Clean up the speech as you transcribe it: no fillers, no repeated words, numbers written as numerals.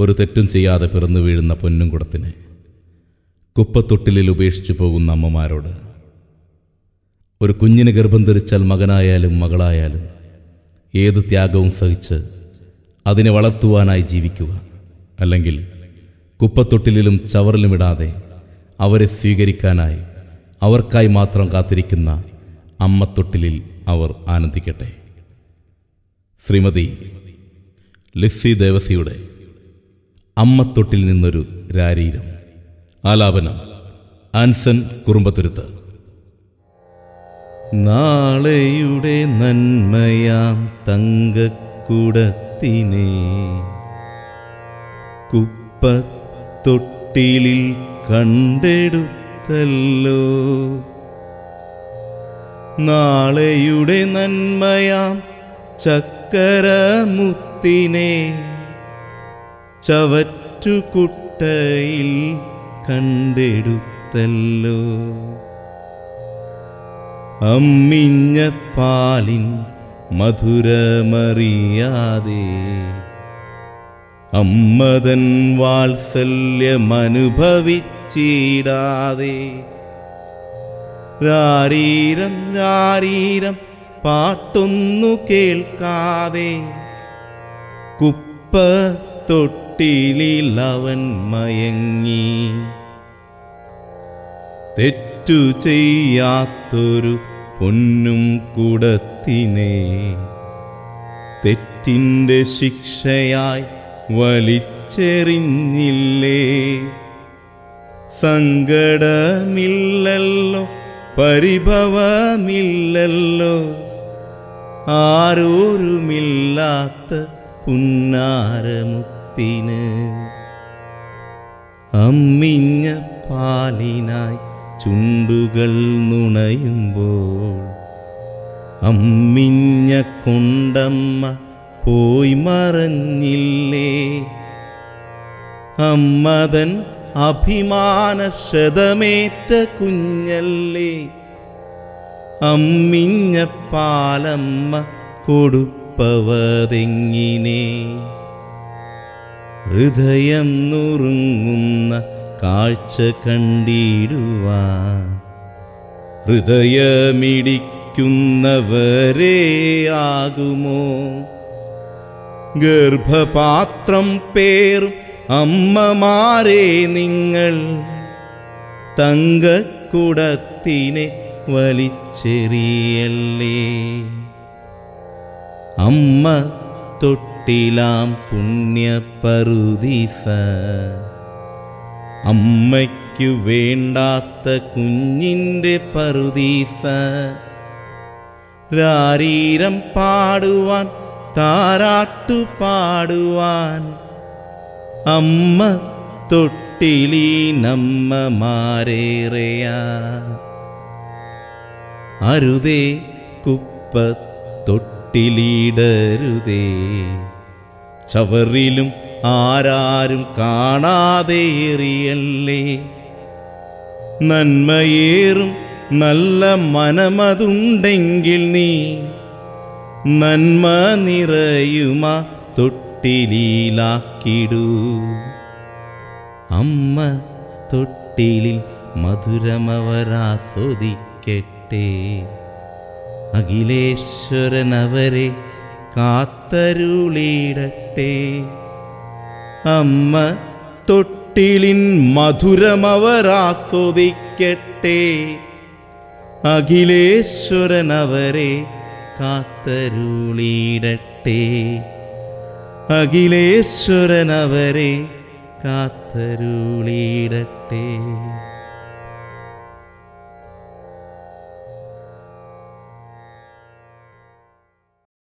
ഒരു തെറ്റും ചെയ്യാതെ പിറന്നു വീഴുന്ന പൊന്നും കുടത്തിനെ കുപ്പത്തൊട്ടിലിൽ ഉപേക്ഷിച്ചു പോകുന്ന അമ്മമാരോട്, ഒരു കുഞ്ഞിന് ഗർഭം ധരിച്ചാൽ മകനായാലും മകളായാലും ഏത് ത്യാഗവും സഹിച്ച് അതിനെ വളർത്തുവാനായി ജീവിക്കുക. അല്ലെങ്കിൽ കുപ്പത്തൊട്ടിലും ചവറിലും ഇടാതെ അവരെ സ്വീകരിക്കാനായി അവർക്കായി മാത്രം കാത്തിരിക്കുന്ന അമ്മത്തൊട്ടിലിൽ അവർ ആനന്ദിക്കട്ടെ. ശ്രീമതി ലിസ്സി ദേവസിയുടെ അമ്മത്തൊട്ടിൽ നിന്നൊരു രാരീരം. ആലാപനം ആൻസൺ കുറുമ്പത്തുരുത്ത്. നാളെയുടെ നന്മയാം തങ്കക്കുടത്തിനെ കുപ്പത്തൊട്ടിലിൽ കണ്ടെടുത്തല്ലോ. നാളെയുടെ നന്മയാം ചക്കരമുത്തിനെ ചവറ്റുകുട്ടയിൽ കണ്ടെടുത്തല്ലോ. അമ്മിഞ്ഞ പാലിൻ മധുരമറിയാതെ അമ്മതൻ വാത്സല്യമനുഭവിച്ചിടാതെ രാരീരം രാരീരം പാട്ടൊന്നു കേൾക്കാതെ കുപ്പത്തൊട്ടിലിൽ മയങ്ങി. തെറ്റു ചെയ്യാത്തൊരു പൊന്നും കുടത്തിനെ തെറ്റിൻ്റെ ശിക്ഷയായി വലിച്ചെറിഞ്ഞില്ലേ. സങ്കടമില്ലല്ലോ, പരിഭവമില്ലല്ലോ, ആരോരുമില്ലാത്ത പുന്നാരമുത്തിന്. അമ്മിഞ്ഞ പാലിനായി ചുണ്ടുകൾ നുണയുമ്പോൾ അമ്മിഞ്ഞ കൊണ്ടമ്മ പോയി മറഞ്ഞില്ലേ. അമ്മതൻ അഭിമാനശതമേറ്റ കുഞ്ഞല്ലേ. അമ്മിഞ്ഞ പാലമ്മ കൊടുപ്പവതെങ്ങിനെ. ഹൃദയം നുറുങ്ങുന്ന കാഴ്ച കണ്ടിടുവാൻ ഹൃദയമിടിക്കുന്നവരെ ആകുമോ. ഗർഭപാത്രം പേറും അമ്മമാരെ നിങ്ങൾ തങ്കക്കുടത്തിനെ വലിച്ചെറിയല്ലേ. അമ്മ തൊട്ടിലാം പുണ്യപറുദീസ അമ്മയ്ക്കു വേണ്ടാത്ത കുഞ്ഞിൻ്റെ പറുദീസ. രാരീരം പാടുവാൻ താരാട്ടു പാടുവാൻ അമ്മ തൊട്ടിലീനമ്മമാരേറെയാ. അരുതേ കുപ്പത്തൊട്ടിലിടരുതേ, ചവറിലും ആരാരും കാണാതെ എറിയല്ലേ. നന്മയേറും നല്ല മനമതുണ്ടെങ്കിൽ നീ നന്മ നിറയുമാ തൊട്ടിലിലാക്കിടൂ. അമ്മ തൊട്ടിലിൽ മധുരമവരാസ്വദിക്കട്ടെ. അഖിലേശ്വരനവരെ കാത്തരുളിടട്ടെ. അമ്മ തൊട്ടിലിൻ മധുരമവരാസ്വദിക്കട്ടെ. അഖിലേശ്വരനവരെ കാത്തരുളിടട്ടെ. അഖിലേശ്വരനവരെ കാത്തരുളിടട്ടെ.